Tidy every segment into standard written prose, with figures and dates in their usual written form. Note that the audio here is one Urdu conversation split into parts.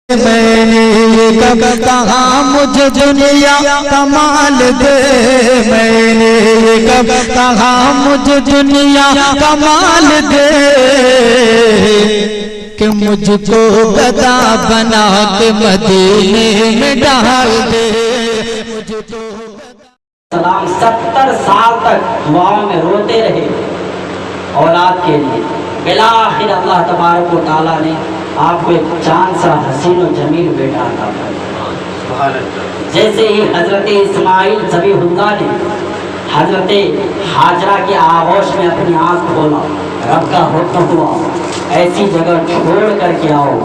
میں نے یہ کب کہا مجھے دنیا کمال دے، میں نے یہ کب کہا مجھے دنیا کمال دے، کہ مجھ کو گدا بنا کے مدینے میں ڈال دے۔ سلام 70 سال تک دعاؤں میں روتے رہے اولاد کے لیے، بالآخر اللہ تبارک و تعالیٰ نے آپ کو ایک چاند سا حسین و جمیل بیٹا عطا فرمایا۔ جیسے ہی حضرت اسماعیل ذبیح اللہ نے حضرت ہاجرہ کے آغوش میں اپنی آنکھ کھولا، رب کا حکم ہوا ایسی جگہ چھوڑ کر کے آؤ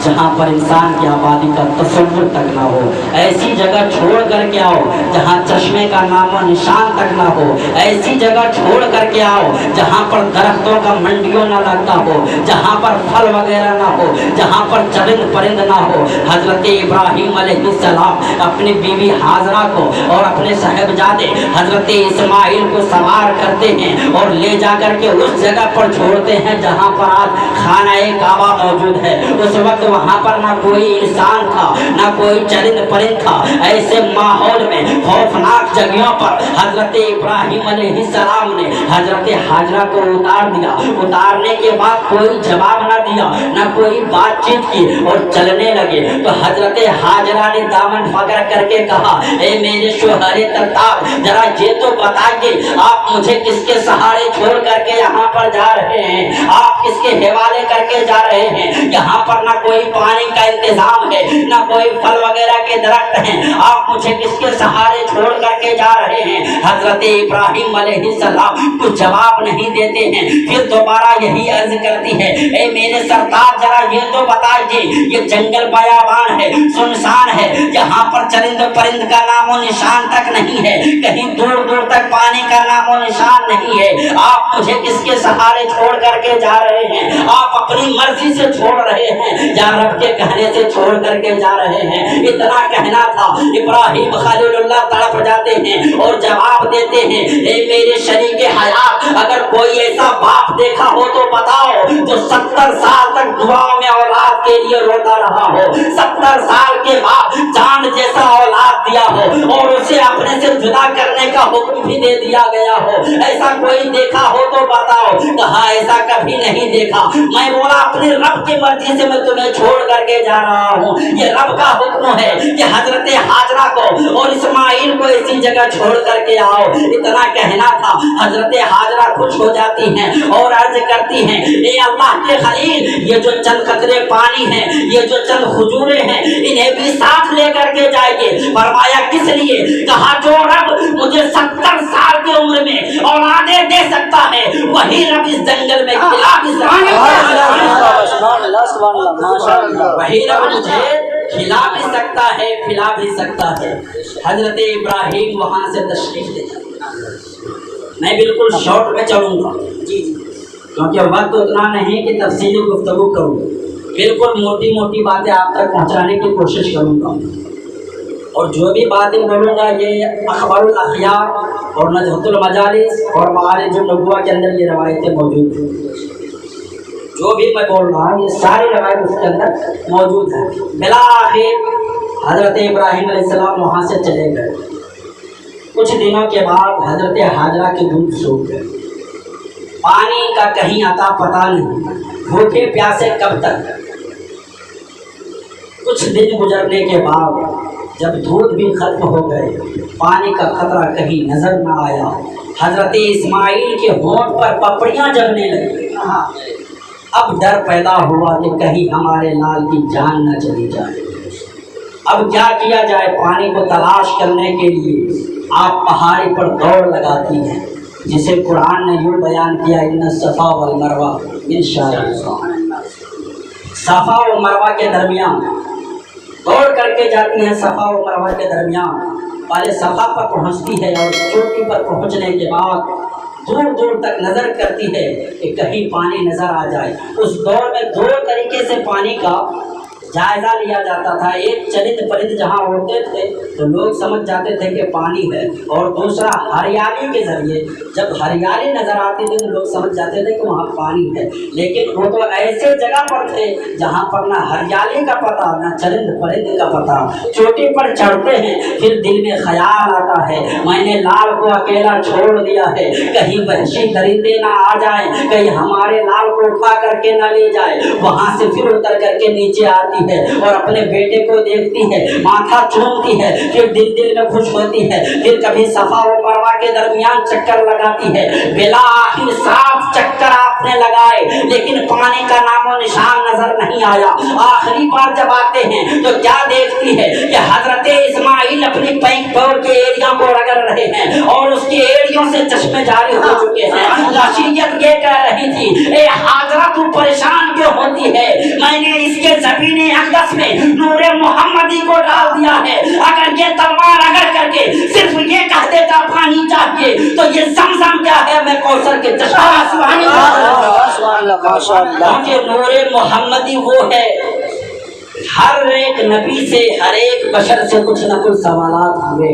جہاں پر انسان کی آبادی کا تصور تک نہ ہو، ایسی جگہ چھوڑ کر کے آؤ جہاں چشمے کا نام و نشان تک نہ ہو، ایسی جگہ چھوڑ کر کے آؤ جہاں پر درختوں کا منڈیوں نہ لگتا ہو، جہاں پر پھل وغیرہ نہ ہو، جہاں پر چرند پرند نہ ہو۔ حضرت ابراہیم علیہ السلام اپنی بیوی ہاجرہ کو اور اپنے صاحبزادے حضرت اسماعیل کو سوار کرتے ہیں اور لے جا کر کے اس جگہ پر چھوڑتے ہیں جہاں پر آج خانہ کعبہ موجود ہے۔ اس وقت وہاں پر نہ کوئی انسان تھا، نہ کوئی چرند پرند تھا۔ ایسے ماحول میں خوفناک جگہوں پر حضرت ابراہیم علیہ السلام نے حضرت ہاجرہ کو اتار دیا۔ اتارنے کے بعد کوئی جواب نہ دیا، نہ کوئی بات چیت کی اور چلنے لگے۔ تو حضرت ہاجرہ نے دامن پکڑ کر کے کہا، اے میرے شوہر تتار، ذرا یہ تو بتائیے آپ مجھے کس کے سہارے چھوڑ کر کے یہاں پر جا رہے ہیں، آپ کس کے حوالے کر کے جا رہے ہیں؟ یہاں پر نہ کوئی پانی کا انتظام ہے، نہ کوئی پھل وغیرہ کے درخت ہیں، آپ مجھے کس کے سہارے چھوڑ کر کے جا رہے ہیں؟ حضرت ابراہیم علیہ السلام کچھ جواب نہیں دیتے ہیں۔ پھر دوبارہ یہی عرض کرتی ہے، اے میرے سردار ذرا یہ تو بتائیے، یہ جنگل بیابان ہے، سنسان ہے، یہاں پر چرند پرند کا نام و نشان تک نہیں ہے، کہیں دور دور تک پانی کا نام و نشان نہیں ہے، آپ مجھے کس کے سہارے چھوڑ کر کے جا رہے ہیں؟ آپ اپنی مرضی سے چھوڑ رہے ہیں یا رب کے کہنے سے چھوڑ کر کے جا رہے ہیں؟ اتنا کہنا تھا۔ ابراہیم خلیل اللہ تڑپ جاتے ہیں اور جواب دیتے ہیں، اے میرے شریک حیات، اگر کوئی ایسا باپ دیکھا ہو تو بتاؤ جو 70 سال تک دعا میں اولاد کے لیے روتا رہا ہو، 70 سال کے بعد چاند جیسا اولاد دیا ہو اور اسے اپنے سے جدا کرنے کا حکم بھی دے دیا گیا ہو، ایسا کوئی دیکھا ہو تو بتاؤ۔ کہا ایسا کبھی نہیں دیکھا۔ میں بولا اپنے رب کی مرضی سے میں تمہیں چھوڑ کر کے جا رہا ہوں، یہ رب کا حکم ہے کہ حضرت ہاجرہ کو اور اسماعیل کو اسی جگہ چھوڑ کر کے آؤ۔ اتنا کہنا تھا۔ حضرت ہاجرہ خوش ہو جاتی ہیں اور عرض کرتی ہیں، اے اللہ کے خلیل، یہ جو چند قطرے پانی ہیں، یہ جو چند کھجوریں ہیں، انہیں بھی ساتھ لے کر کے جائیے۔ فرمایا کس لیے؟ کہا جو رب مجھے 70 سال کی عمر میں اولادیں دے سکتا ہے، وہی رب اس جنگل میں کھلا بھی وہی رب مجھے کھلا بھی سکتا ہے، پھلا بھی سکتا ہے۔ حضرت ابراہیم وہاں سے تشریف لے جاتے۔ میں بالکل شارٹ میں چلوں گا کیونکہ وقت اتنا نہیں کہ تفصیلی گفتگو کروں، بالکل موٹی موٹی باتیں آپ تک پہنچانے کی کوشش کروں گا، اور جو بھی باتیں بولوں گا یہ اخبار الاخیار اور نزہۃ المجالس اور معارج النبوہ کے اندر یہ روایتیں موجود ہیں۔ جو بھی میں بول رہا ہوں یہ ساری روایت اس کے اندر موجود ہیں۔ بالآخر حضرت ابراہیم علیہ السلام وہاں سے چلے گئے۔ کچھ دنوں کے بعد حضرت ہاجرہ کے دودھ سوکھ گئے، پانی کا کہیں عطا پتہ نہیں، بھوکے پیاسے کب تک۔ کچھ دن گزرنے کے بعد جب دودھ بھی ختم ہو گئے، پانی کا قطرہ کہیں نظر نہ آیا، حضرت اسماعیل کے ہونٹ پر پپڑیاں جمنے لگی۔ اب ڈر پیدا ہوا کہ کہیں ہمارے لال کی جان نہ چلی جائے۔ اب کیا کیا جائے؟ پانی کو تلاش کرنے کے لیے آپ پہاڑی پر دوڑ لگاتی ہیں، جسے قرآن نے یوں بیان کیا، ان الصفا والمروہ من شعائر اللہ۔ صفا و مروہ کے درمیان دوڑ کر کے جاتی ہیں، صفا و مروہ کے درمیان پہلے صفا پر پہنچتی ہے اور چوٹی پر پہنچنے کے بعد دور دور تک نظر کرتی ہے کہ کہیں پانی نظر آ جائے۔ اس دور میں دو طریقے سے پانی کا جائزہ لیا جاتا تھا۔ ایک چلت پلت جہاں ہوتے تھے تو لوگ سمجھ جاتے تھے کہ پانی ہے، اور دوسرا ہریالی کے ذریعے جب ہریالی نظر آتی تھی تو لوگ سمجھ جاتے تھے کہ وہاں پانی ہے۔ لیکن وہ تو ایسے جگہ پر تھے جہاں پر نہ ہریالی کا پتہ نہ چلند پلند کا پتہ۔ چوٹی پر چڑھتے ہیں پھر دل میں خیال آتا ہے میں نے لال کو اکیلا چھوڑ دیا ہے، کہیں وحشی درندے نہ آ جائیں، کہیں ہمارے لال کو اٹھا کر کے نہ لے جائے۔ وہاں سے پھر اتر کر کے نیچے آتی ہے اور اپنے بیٹے کو دیکھتی ہے، ماتھا چومتی ہے، پھر دل میں خوش ہوتی ہے، پھر کبھی صفا و مروہ کے درمیان چکر لگاتی ہے۔ بالآخر صاف چکر آپ نے لگائے لیکن پانی کا نام و نشان نظر نہیں آیا۔ آخری بار جب آتے ہیں تو کیا دیکھتی ہے کہ حضرت اسماعیل اپنی پینک پور کے ایریا کو رگڑ رہے ہیں اور اس کی ایڑیوں سے چشمے جاری ہو چکے ہیں۔ نصیحت یہ کہہ رہی تھی اے حاضرہ تو پریشان کیوں ہوتی ہے، میں نے اس کے زمین اقدس میں نور محمدی کو ڈال دیا ہے، اگر یہ تلوار رگڑ کر کے صرف یہ کہہ دیتا پانی چاہیے تو یہ زمزم کیا ہے میں کوثر کے چشمہ سبحان اللہ۔ کیونکہ نور محمدی وہ ہے ہر ایک نبی سے ہر ایک بشر سے کچھ نہ کچھ سوالات ہوئے۔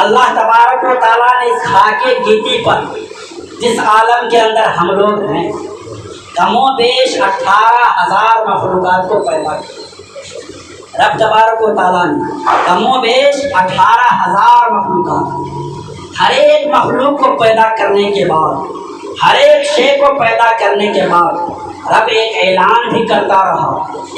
اللہ تبارک و تعالیٰ نے اس خاکے گیتی پر جس عالم کے اندر ہم لوگ ہیں کم و بیش 18,000 مخلوقات کو پیدا کیا۔ رب تبارک و تعالیٰ نے کم و بیش 18,000 مخلوقات، ہر ایک مخلوق کو پیدا کرنے کے بعد، ہر ایک شے کو پیدا کرنے کے بعد رب ایک اعلان بھی کرتا رہا،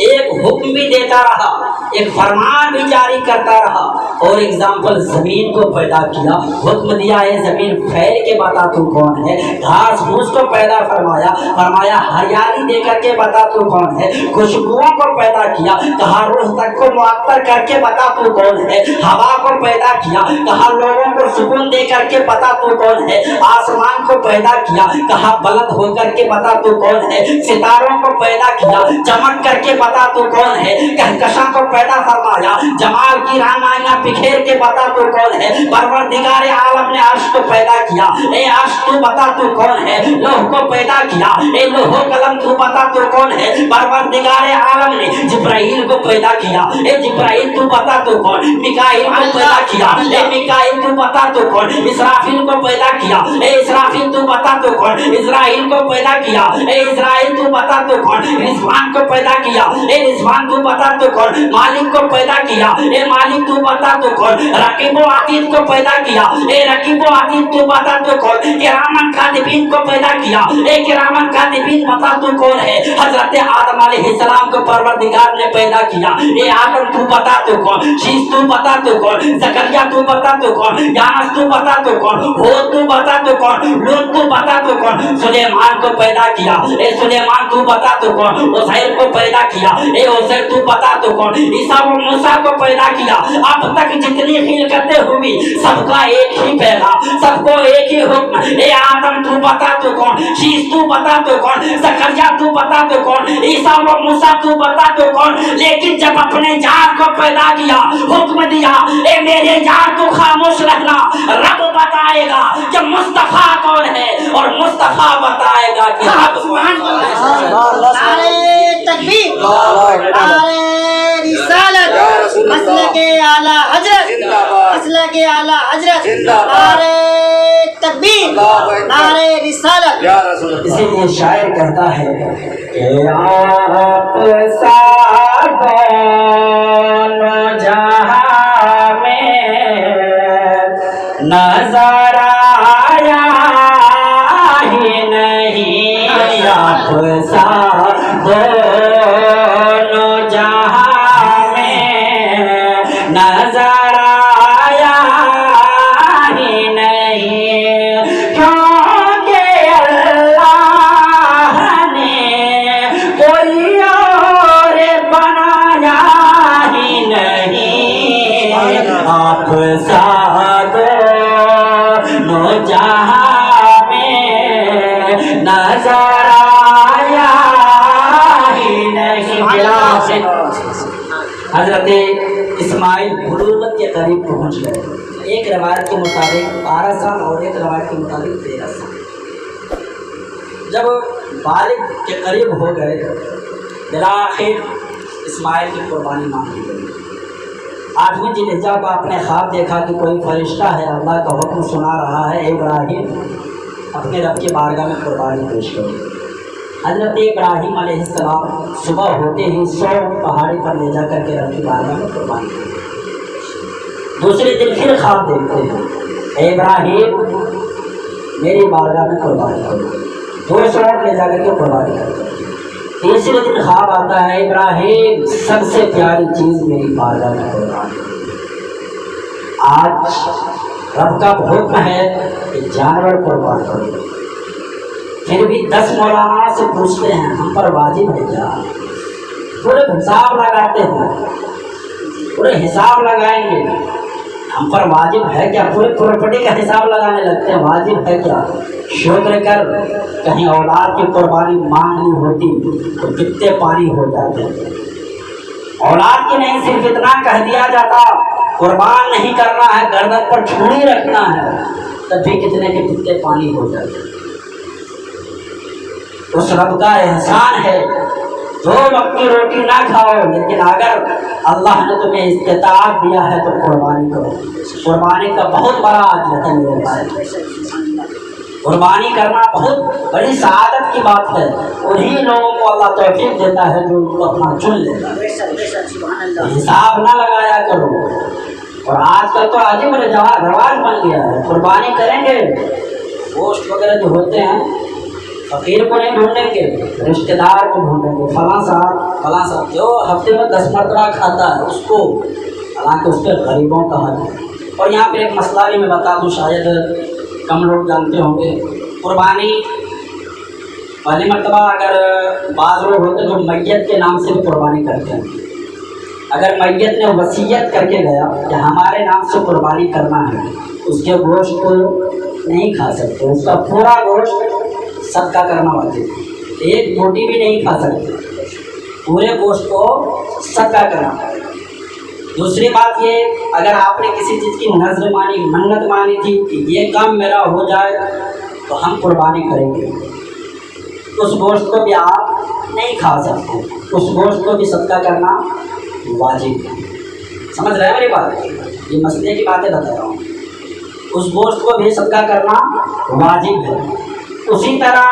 ایک حکم بھی دیتا رہا، ایک فرمان بھی جاری کرتا رہا۔ اور اگزامپل زمین کو پیدا کیا، حکم دیا ہے زمین پھیل کے بتا تو کون ہے، گھاس پھوس کو پیدا فرمایا ہریالی دے کر کے بتا تو کون ہے، خوشبوؤں کو پیدا کیا، کہا روح تک کو معطر کر کے بتا تو کون ہے، ہوا کو پیدا کیا، کہا لوگوں کو سکون دے کر کے بتا تو کون ہے، آسمان کو پیدا کیا، کہا بلند ہو کر کے بتا تو کون ہے، ستاروں کو پیدا کیا، چمک کر کے بتا تو کون ہے، کہکشاں کو پیدا فرمایا، جمال کی رعنائیاں بکھیر کے بتا تو کون ہے، پروردگار عالم نے عرش کو پیدا کیا، اے عرش تو بتا تو کون ہے، لوح کو پیدا کیا، اے لوح و قلم تو بتا تو کون ہے، پروردگار عالم نے جبرائیل کو پیدا کیا، اے جبرائیل تو بتا تو کون، میکائیل کو پیدا کیا، اے میکائیل تو بتا تو کون، اسرافیل کو پیدا کیا، اے اسرافیل تو بتا تو کون، اسرائیل کو پیدا کیا، اے اسرائیل تو بتا تو کون، رضوان کو پیدا کیا، اے رضوان تو بتا تو کون، مالک کو پیدا کیا، اے مالک تو بتا تو کون، رقیب و عتید کو پیدا کیا، اے رقیب و عتید تو بتا تو کون، کرامن کاتبین کو پیدا کیا، اے کرامن کاتبین بتا تو کون ہے، حضرت آدم علیہ السلام کو پروردگار نے پیدا کیا، اے آدم تو بتا تو کون، شیش تو بتا تو کون، زکریا تو بتا تو کون، یانس تو بتا تو کون، ہود تو بتا تو کون، لوط تو بتا تو کون، سلیمان کو پیدا کیا، اے سلیمان تو بتا تو کون، عزیر کو پیدا کیا، اے عزیر تو بتا تو کون، عیسیٰ و موسیٰ کو پیدا کیا۔ اب تک جتنی خلقتیں ہوئی سب کا ایک ہی پیغام، سب کو ایک ہی حکم، اے آدم تو بتا تو کون، شیش تو بتا تو کون، زکریا تو بتا تو کون، عیسیٰ و موسیٰ تو بتا تو کون۔ لیکن جب اپنے یار کو پیدا کیا حکم دیا اے میرے یار تو خاموش رہنا، رب بتائے گا کہ مصطفیٰ کون ہے اور مصطفیٰ بتائے گا کہ رب سبحان اللہ۔ نعرہ تکبیر، نعرہ رسالت، مسلک اعلیٰ حضرت، مسلک اعلیٰ حضرت، نعرہ تکبیر، نعرہ رسالت۔ اسی لیے شاعر کہتا ہے کہ آپ سا دونوں جہاں میں نظر آیا ہی نہیں، آپ سا دونوں جہاں میں نظر آیا ہی نہیں، کیونکہ اللہ نے کوئی اور بنایا ہی نہیں، آپ سا دونوں جہاں میں نظر آیا ہی نہیں۔ حضرت اسماعیل بلوغت کے قریب پہنچ گئے، ایک روایت کے مطابق 12 سال اور ایک روایت کے مطابق 13 سال۔ جب بالغ کے قریب ہو گئے بالآخر اسماعیل کی قربانی مانگی گئی۔ 8ویں ذی الحجہ کو آپ نے خواب دیکھا کہ کوئی فرشتہ ہے اللہ کا حکم سنا رہا ہے، ابراہیم اپنے رب کی بارگاہ میں قربانی پیش کرو۔ حضرت ابراہیم علیہ السلام صبح ہوتے ہی 100 پہاڑی پر لے جا کر کے رب کی بارگاہ میں قربانی کی۔ دوسرے دن پھر خواب دیکھتے ہیں، اے ابراہیم میری بارگاہ میں قربانی کرو، 200 لے جا کر کے قربانی کرو۔ تیسرے دن خواب آتا ہے، ابراہیم سب سے پیاری چیز میری بارگاہ میں قربانی کرو۔ آج رب کا حکم ہے کہ جانور قربان کرو، پھر بھی 10 مولانا سے پوچھتے ہیں ہم پر واجب ہے کیا؟ پورے حساب لگاتے ہیں، پورے حساب لگائیں گے، ہم پر واجب ہے کیا؟ پورے پراپرٹی کا حساب لگانے لگتے ہیں، واجب ہے کیا؟ شکر کر، کہیں اولاد کی قربانی مانگنی ہوتی تو کتنے پانی ہو جاتے۔ اولاد کی نہیں، صرف اتنا کہہ دیا جاتا قربان نہیں کرنا ہے، گردن پر چھری رکھنا ہے، تب بھی کتنے کے کتنے پانی ہو جاتے۔ اس رب کا احسان ہے، 2 وقت کی روٹی نہ کھاؤ، لیکن اگر اللہ نے تمہیں استطاعت دیا ہے تو قربانی کرو۔ قربانی کا بہت بڑا اجر ہے میرے بھائی، قربانی کرنا بہت بڑی سعادت کی بات ہے، انہی لوگوں کو اللہ توفیق دیتا ہے جو ان کو اپنا چن لیتا ہے۔ حساب نہ لگایا کرو۔ اور آج کل تو عجیب رواج بن گیا ہے، قربانی کریں گے گوشت وغیرہ جو ہوتے ہیں فقیر کو نہیں ڈھونڈیں گے، رشتہ دار کو ڈھونڈیں گے، فلاں صاحب جو ہفتے میں 10 مرتبہ کھاتا ہے اس کو، حالانکہ اس کے غریبوں کا حق ہے۔ اور یہاں پہ ایک مسئلہ بھی میں بتا دوں، شاید کم لوگ جانتے ہوں گے، قربانی پہلی مرتبہ اگر بعض لوگ ہوتے جو میت کے نام سے بھی قربانی کرتے ہیں، اگر میت نے وصیت کر کے گیا کہ ہمارے نام سے قربانی کرنا ہے، اس کے گوشت کو نہیں کھا سکتے، اس کا پورا گوشت صدقہ کرنا واجب ہے، ایک روٹی بھی نہیں کھا سکتے، پورے گوشت کو صدقہ کرنا۔ دوسری بات یہ، اگر آپ نے کسی چیز کی نذر مانی، منت مانی تھی کہ یہ کام میرا ہو جائے تو ہم قربانی کریں گے، اس گوشت کو بھی آپ نہیں کھا سکتے، اس گوشت کو بھی صدقہ کرنا واجب ہے۔ سمجھ رہے ہیں میری بات؟ یہ مسئلے کی باتیں بتا رہا ہوں، اس گوشت کو بھی صدقہ کرنا واجب ہے۔ اسی طرح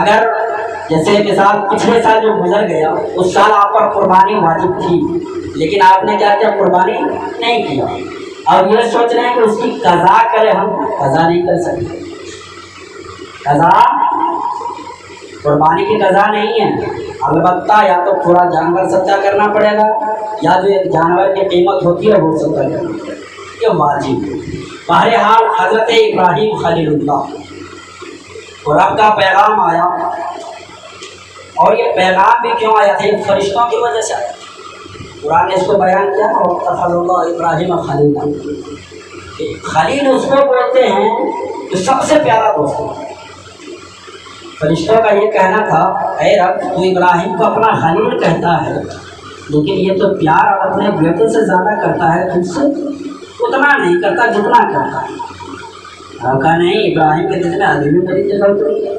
اگر جیسے مثال پچھلے سال جو گزر گیا اس سال آپ پر قربانی واجب تھی، لیکن آپ نے کیا قربانی نہیں کیا، اور یہ سوچ رہے ہیں کہ اس کی قضا کرے، ہم قضا نہیں کر سکتے، قضا قربانی کی قضا نہیں ہے، البتہ یا تو پورا جانور صدقہ کرنا پڑے گا یا جو ایک جانور کی قیمت ہوتی ہے وہ صدقہ کرنا پڑے گا، یہ واجب ہے۔ بہرحال حضرت ابراہیم خلیل اللہ کو رب کا پیغام آیا، اور یہ پیغام بھی کیوں آیا تھا؟ فرشتوں کی وجہ سے آیا۔ قرآن نے اس کو بیان کیا، اور اتخذ اللہ ابراہیم خلیلا، خلیل اس کو بولتے ہیں جو سب سے پیارا دوست ہے۔ فرشتوں کا یہ کہنا تھا، اے رب تو ابراہیم کو اپنا خلیل کہتا ہے، لیکن یہ تو پیار اب اپنے بیٹے سے زیادہ کرتا ہے، تجھ سے اتنا نہیں کرتا جتنا کرتا ہے۔ کہا نہیں، ابراہیم کے دل میں ابھی بھی میری جگہ اتری ہے،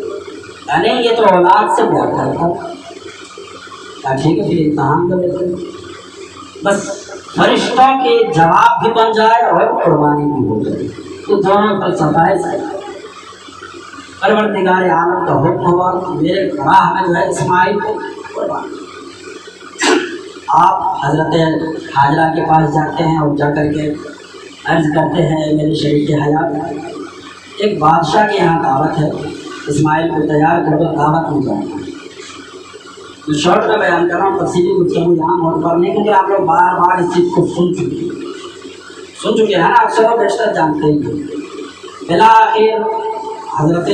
نہیں یہ تو اولاد سے پیار کرتا ہے۔ ٹھیک ہے، پھر امتحان کر لیتے ہیں، بس فرشتوں کے جواب بھی بن جائے اور قربانی بھی ہو جائے، تو دونوں فلسفہ ہے۔ پروردگار عالم کا حکم ہوا میرے راہ میں جو ہے اسماعیل کو قربان۔ آپ حضرت حاجرہ کے پاس جاتے ہیں اور جا کر کے عرض کرتے ہیں، میری شریک حیات ایک بادشاہ کے یہاں دعوت ہے، اسماعیل کو تیار کر دو، دعوت میں جانا۔ میں شارٹ میں بیان کر رہا ہوں، تفصیلی گفتگو یہاں اور پر نہیں، کیونکہ آپ لوگ بار بار اس چیز کو سن چکے ہیں نا، اکثر و بیشتر جانتے ہی۔ بالآخر حضرت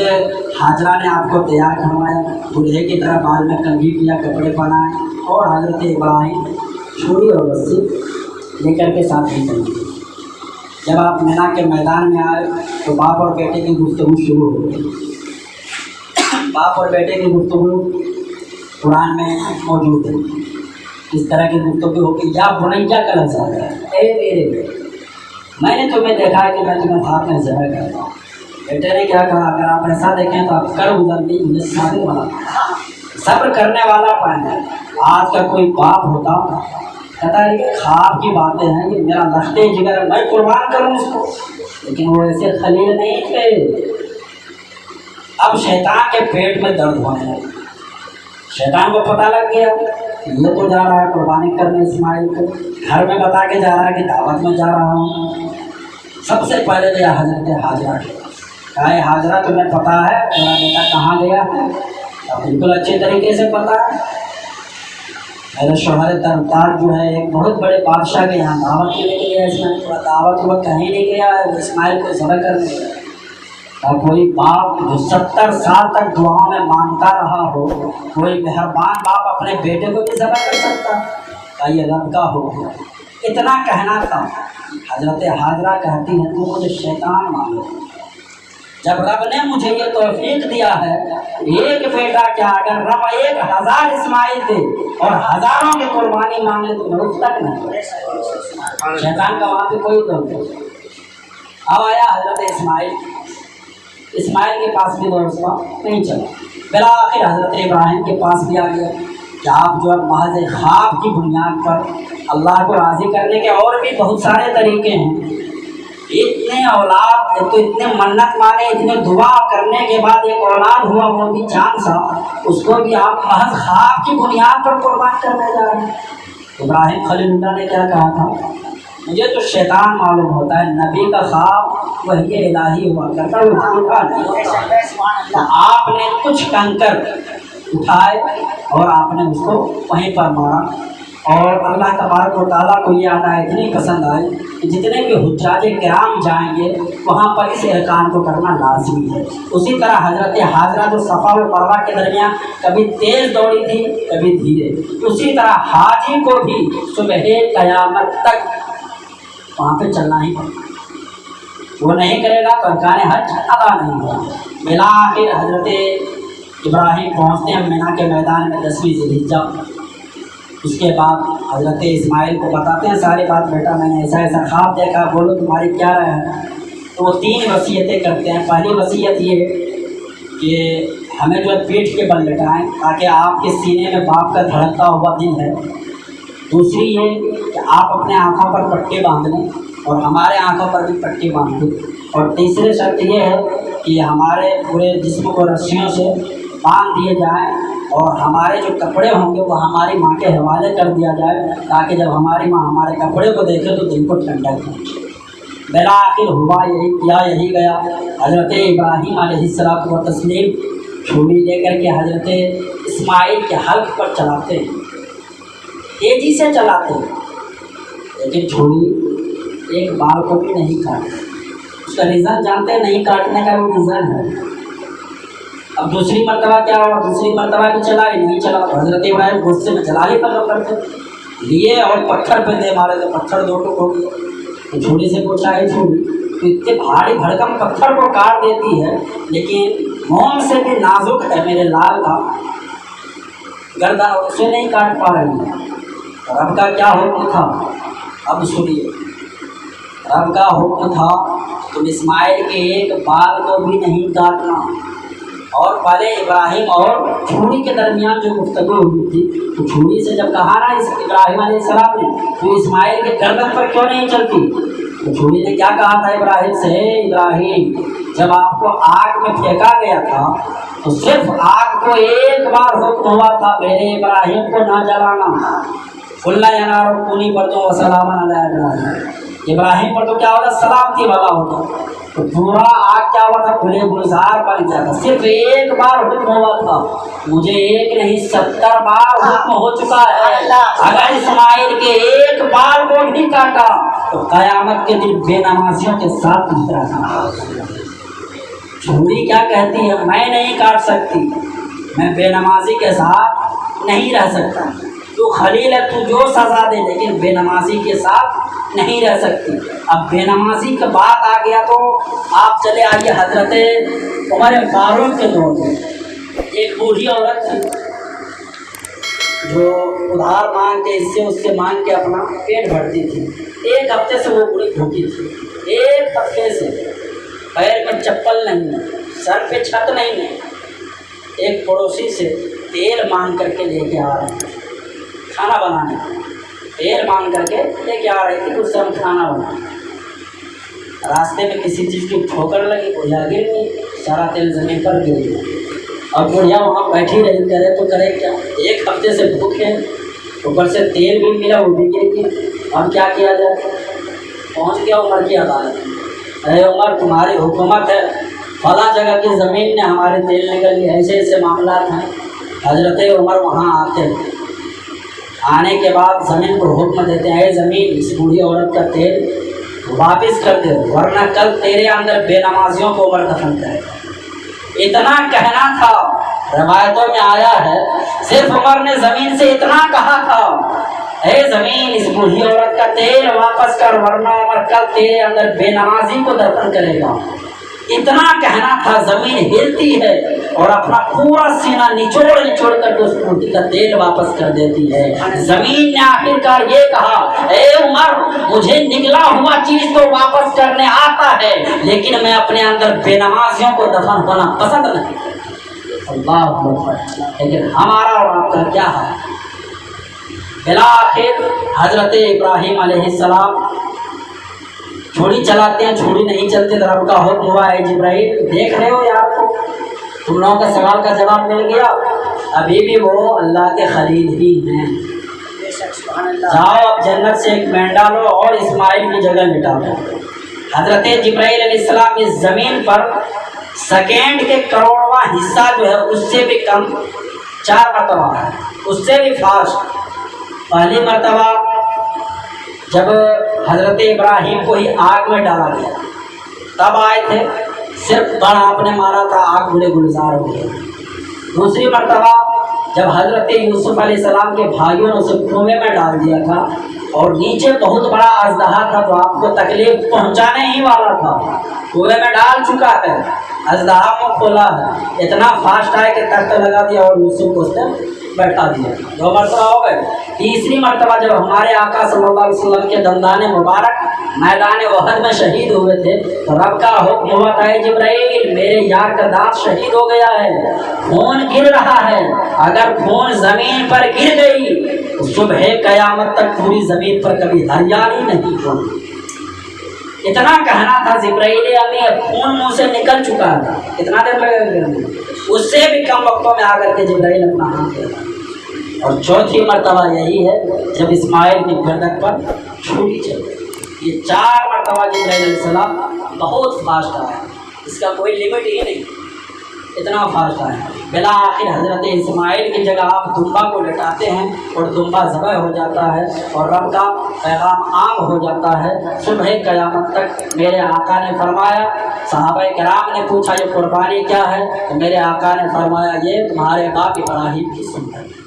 حاجرہ نے آپ کو تیار کروایا، دولہے کی طرح بال میں کنگھی کیا، کپڑے پہنائے، اور حضرت ابراہیم چھری اور رسی لے کر کے ساتھ ہی چلے۔ جب آپ مینا کے میدان میں آئے تو باپ اور بیٹے کی گفتگو شروع ہو گئی۔ باپ اور بیٹے کی گفتگو قرآن میں موجود ہے، اس طرح کی گفتگو ہو کہ یا بنیا کا لفظ آتا ہے، اے میرے بیٹے، میں نے تمہیں دیکھا ہے کہ میں تمہیں ہاتھ میں ذبح کرتا ہوں۔ بیٹے نے کیا کہا، اگر آپ ایسا دیکھیں تو آپ کر گزر دی، مجھے صابر والا صبر کرنے والا پائیں گے۔ آج کا کوئی باپ ہوتا کہتا ہے کہ خواب کی باتیں ہیں، یہ میرا لختے جگر ہے، میں قربان کروں اس کو، لیکن وہ ایسے خلیل نہیں تھے۔ اب شیطان کے پیٹ میں درد ہونے لگا، شیطان کو پتہ لگ گیا یہ تو جا رہا ہے قربانی کرنے اسماعیل کو، گھر میں بتا کے جا رہا ہے کہ دعوت میں جا رہا ہوں۔ سب سے پہلے گیا حضرت حاجرہ کے پاس، کہا اے حاجرہ تمہیں پتہ ہے میرا بیٹا کہاں گیا ہے؟ بالکل اچھے طریقے سے پتہ ہے، میرے شوہر درتاج جو ہے ایک بہت بڑے بادشاہ کے یہاں دعوت کے لے کے گیا اسماعیل، دعوت وہ کہیں نہیں گیا ہے، وہ اسماعیل کو ذبح کرنے گیا۔ اور کوئی باپ جو 70 سال تک دعاؤں میں مانگتا رہا ہو، کوئی مہربان باپ اپنے بیٹے کو بھی ذبح کر سکتا ہے؟ یہ رب کا ہو گیا، اتنا کہنا تھا۔ حضرت حاجرہ کہتی ہے تو مجھے شیطان مانو، جب رب نے مجھے یہ توفیق دیا ہے ایک بیٹا کیا اگر رب 1000 اسماعیل دے اور ہزاروں کی قربانی مانگے تو میں اس تک نہیں، شیطان کا وہاں پہ کوئی دور نہیں۔ اب آیا حضرت اسماعیل کے پاس بھی دوستہ نہیں چلا، بالآخر حضرت ابراہیم کے پاس بھی آ گیا کہ آپ جو محض خواب کی بنیاد پر اللہ کو راضی کرنے کے اور بھی بہت سارے طریقے ہیں، اتنے اولاد تو اتنے منت مانے، اتنے دعا کرنے کے بعد ایک اولاد ہوا وہ بھی چاند سا، اس کو بھی آپ محض خواب کی بنیاد پر قربان کرنے جا رہے ہیں۔ ابراہیم خلیل اللہ نے کیا کہا تھا؟ مجھے تو شیطان معلوم ہوتا ہے، نبی کا خواب وحی الہی ہوا کرتا ہے، جھوٹا نہیں ہوتا۔ آپ نے کچھ کنکر اٹھائے اور آپ نے اس کو وہیں پر مارا، اور اللہ تبارک و تعالیٰ کو یہ آیت اتنی پسند آئی کہ جتنے بھی حجاج کرام جائیں گے وہاں پر اس احکام کو کرنا لازمی ہے۔ اسی طرح حضرت حاجرہ جو صفا و مروہ کے درمیان کبھی تیز دوڑی تھی کبھی دھیرے، اسی طرح حاجی کو بھی صبح قیامت تک وہاں پہ چلنا ہی پڑتا، وہ نہیں کرے گا تو ارکان حج ادا نہیں ہوگا۔ بالآخر حضرت ابراہیم پہنچتے ہیں مینا کے میدان میں 10ویں ذی الحجہ۔ اس کے بعد حضرت اسماعیل کو بتاتے ہیں ساری بات، بیٹا میں نے ایسا ایسا خواب دیکھا، بولو تمہاری کیا رائے ہے؟ تو وہ 3 وصیتیں کرتے ہیں۔ پہلی وصیت یہ کہ ہمیں جو پیٹھ کے بل لٹائیں تاکہ آپ کے سینے میں باپ کا دھڑکتا ہوا دل ہے۔ دوسری یہ کہ آپ اپنے آنکھوں پر پٹی باندھ لیں اور ہمارے آنکھوں پر بھی پٹی باندھ دیں، اور تیسری شرط یہ ہے کہ ہمارے پورے جسم کو رسیوں سے باندھ دیے جائیں اور ہمارے جو کپڑے ہوں گے وہ ہماری ماں کے حوالے کر دیا جائے تاکہ جب ہماری ماں ہمارے کپڑے کو دیکھے تو دل کو ٹھنڈک پہنچے۔ بالآخر ہوا یہی کیا یہی گیا۔ حضرت ابراہیم علیہ السلام و تسلیم چھری لے کر کے حضرت اسماعیل کے حلق پر چلاتے ہیں، تیزی سے چلاتے ہیں، لیکن چھری ایک بال کو بھی نہیں کاٹتی۔ اس کا ریزن جانتے ہیں؟ نہیں کاٹنے کا وہ ریزن ہے۔ اب دوسری مرتبہ کیا ہوا؟ دوسری مرتبہ بھی چلا ہی نہیں چلا، حضرت ابراہیم غصے میں چلا ہی کرتے لیے اور پتھر پہ دے مارے، تو پتھر 2 ٹوک ہو گیا۔ تو چھری سے پوچھا ہے چھری تو اتنے بھاری بھڑکم پتھر کو کاٹ دیتی ہے لیکن موم سے بھی نازک ہے میرے لال کا گردن، اسے نہیں کاٹ پا رہی ہے۔ رب کا کیا حکم تھا؟ اب سنیے، رب کا حکم تھا تم اسماعیل کے ایک بال کو بھی نہیں کاٹنا۔ اور پہلے ابراہیم اور چھری کے درمیان جو گفتگو ہوئی تھی تو چھری سے جب کہا نا ابراہیم علیہ السلام نے تو اسماعیل کے گردن پر کیوں نہیں چلتی، تو چھری نے کیا کہا تھا ابراہیم سے؟ ابراہیم جب آپ کو آگ میں پھینکا گیا تھا تو صرف آگ کو ایک بار حکم ہوا تھا میرے ابراہیم کو نہ جلانا، قُلْنَا يَا نَارُ كُونِي بَرْدًا وَسَلَامًا عَلَىٰ إِبْرَاهِيمَ، ابراہیم پر تو کیا ہوتا؟ سلامتی والا ہوتا، تو پورا آگ کیا ہوا تھا؟ کھلے گلزار بن گیا تھا۔ صرف ایک بار حکم ہوا تھا، مجھے ایک نہیں 70 بار حکم ہو چکا ہے۔ اگر اسماعیل کے ایک بار کو نہیں کاٹا تو قیامت کے دن بے نمازیوں کے ساتھ نہیں رہنا۔ چھری کیا کہتی ہے؟ میں نہیں کاٹ سکتی، میں بے نمازی کے ساتھ نہیں رہ سکتا۔ تو خلیل ہے، تو جو سزا دے لیکن بے نمازی کے ساتھ نہیں رہ سکتی۔ اب بے نمازی کا بات آ گیا تو آپ چلے آئیے حضرت عمر فاروق کے دور میں ایک بوڑھی عورت تھی جو ادھار مانگ کے اس سے مانگ کے اپنا پیٹ بھرتی تھی۔ 1 ہفتے سے وہ بوڑھی بھوکی تھی، 1 ہفتے سے، پیر میں چپل نہیں ہے، سر پہ چھت نہیں ہے۔ ایک پڑوسی سے تیل مانگ کر کے لے کے آ رہے ہیں، کھانا بنانے، تیل مانگ کر کے لے کے آ رہی تھی، اس سے ہم کھانا بنانے، راستے میں کسی چیز کی ٹھوکر لگی، بڑھیا گر گئی، سارا تیل زمین پر گر گیا۔ اب بڑھیا وہاں بیٹھی رہی، کرے تو کرے کیا، ایک ہفتے سے بھوکے، اوپر سے تیل بھی ملا وہ بھی گر گیا، اب کیا کیا جائے؟ پہنچ گیا عمر کی عدالت، اے عمر تمہاری حکومت ہے، فلاں جگہ کی زمین نے ہمارے تیل نکل لیے، ایسے ایسے معاملات ہیں۔ حضرت عمر وہاں آتے ہیں، آنے کے بعد زمین کو حکم دیتے ہیں، اے زمین اس بوڑھی عورت کا تیل واپس کر دے، ورنہ کل تیرے اندر بے نمازیوں کو عمر دفن کرے۔ اتنا کہنا تھا، روایتوں میں آیا ہے صرف عمر نے زمین سے اتنا کہا تھا، اے زمین اس بوڑھی عورت کا تیل واپس کر، ورنہ عمر کل تیرے اندر بے نمازی کو دفن کرے گا۔ اتنا کہنا تھا، زمین ہلتی ہے اور اپنا پورا سینہ نچوڑ نچوڑ کر کے اس بوڑھی کا تیل واپس کر دیتی ہے۔ زمین نے آخرکار یہ کہا، اے عمر مجھے نگلا ہوا چیز تو واپس کرنے آتا ہے، لیکن میں اپنے اندر بے نمازیوں کو دفن ہونا پسند نہیں کرتا۔ اللہ اکبر۔ لیکن ہمارا اور آپ کا کیا ہے؟ بالآخر حضرت ابراہیم علیہ السلام چھڑی چلاتے ہیں، چھڑی نہیں چلتے، رب کا حکم ہوا ہے جبرائیل دیکھ رہے ہو یار کو، تم لوگوں کا سوال کا جواب مل گیا، ابھی بھی وہ اللہ کے خلیل ہی ہیں، جاؤ اب جنت سے ایک مینڈا لو اور اسماعیل کی جگہ مٹا دو۔ حضرت جبرائیل علیہ السلام اس زمین پر سیکنڈ کے کروڑواں حصہ جو ہے اس سے بھی کم 4 مرتبہ ہے، اس سے بھی فاسٹ۔ پہلی مرتبہ جب حضرت ابراہیم کو ہی آگ میں ڈالا گیا تب آئے تھے، صرف بڑ آپ نے مارا تھا، آگ بڑے گلزار ہو گئے۔ دوسری مرتبہ جب حضرت یوسف علیہ السلام کے بھائیوں نے اسے کنویں میں ڈال دیا تھا اور نیچے بہت بڑا اژدہا تھا تو آپ کو تکلیف پہنچانے ہی والا تھا، کنویں میں ڈال چکا ہے، اژدہا کو کھولا ہے، اتنا فاسٹ آئے کہ تخت لگا دیا اور یوسف کو اس نے بیٹھا دیا۔ 2 مرتبہ ہو گئے۔ تیسری مرتبہ جب ہمارے آقا صلی اللہ علیہ وسلم کے دندان مبارک میدان احد میں شہید ہوئے تھے تو رب کا حکم ہوا تھا، جبرائیل میرے یار کا دانت شہید ہو گیا ہے، خون گر رہا ہے، اگر خون زمین پر گر گئی تو صبح قیامت تک پوری زمین پر کبھی ہریالی نہیں ہوگی۔ اتنا کہنا تھا جبرائیل امین، خون منہ سے نکل چکا تھا، کتنا دیر لگے گا؟ اس سے بھی کم وقتوں میں آ کر کے جبرائیل اپنا ہاتھ دے رہا۔ اور چوتھی مرتبہ یہی ہے جب اسماعیل کی گردن پر چھری چل گئی۔ یہ 4 مرتبہ جبرائیل علیہ السلام بہت فاسٹ آیا، اس کا کوئی لمٹ ہی نہیں، اتنا فاسٹ آیا۔ بالآخر حضرت اسماعیل کی جگہ آپ دمبا کو لٹاتے ہیں اور دمبا ذبح ہو جاتا ہے اور رب کا پیغام عام ہو جاتا ہے۔ صبح قیامت تک میرے آقا نے فرمایا، صحابہ کرام نے پوچھا یہ قربانی کیا ہے تو میرے آقا نے فرمایا یہ تمہارے باپ ابراہیم کی سنت ہے۔